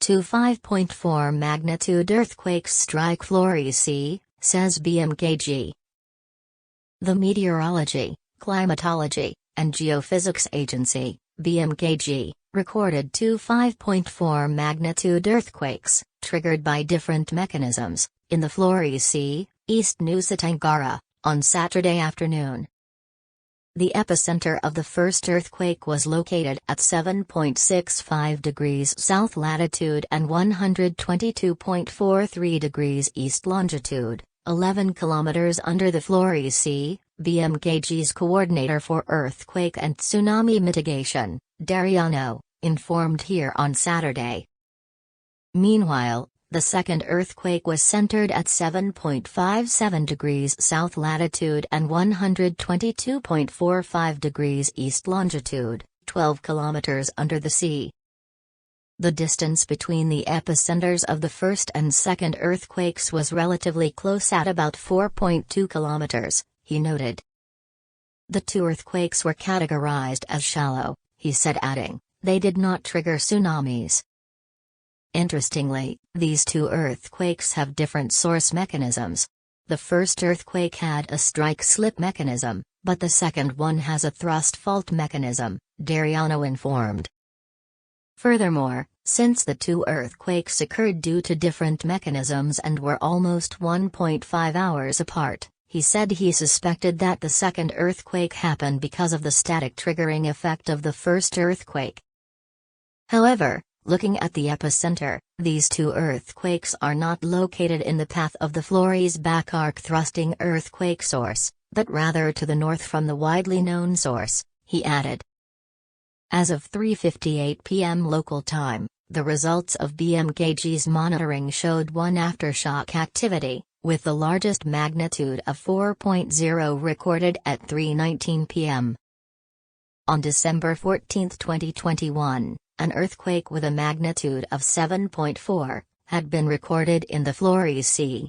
Two 5.4 magnitude earthquakes strike Flores Sea, says BMKG. The Meteorology, Climatology, and Geophysics Agency, BMKG, recorded two 5.4 magnitude earthquakes, triggered by different mechanisms, in the Flores Sea, East Nusa Tenggara, on Saturday afternoon. The epicenter of the first earthquake was located at 7.65 degrees south latitude and 122.43 degrees east longitude, 11 kilometers under the Flores Sea, BMKG's coordinator for earthquake and tsunami mitigation, Dariano, informed here on Saturday. Meanwhile, the second earthquake was centered at 7.57 degrees south latitude and 122.45 degrees east longitude, 12 kilometers under the sea. The distance between the epicenters of the first and second earthquakes was relatively close at about 4.2 kilometers, he noted. The two earthquakes were categorized as shallow, he said, adding, they did not trigger tsunamis. Interestingly, these two earthquakes have different source mechanisms. The first earthquake had a strike-slip mechanism, but the second one has a thrust-fault mechanism, Dariano informed. Furthermore, since the two earthquakes occurred due to different mechanisms and were almost 1.5 hours apart, he said he suspected that the second earthquake happened because of the static triggering effect of the first earthquake. However, looking at the epicenter, these two earthquakes are not located in the path of the Flores back arc thrusting earthquake source, but rather to the north from the widely known source, he added. As of 3:58 p.m. local time, the results of BMKG's monitoring showed one aftershock activity, with the largest magnitude of 4.0 recorded at 3:19 p.m. On December 14, 2021, an earthquake with a magnitude of 7.4 had been recorded in the Flores Sea.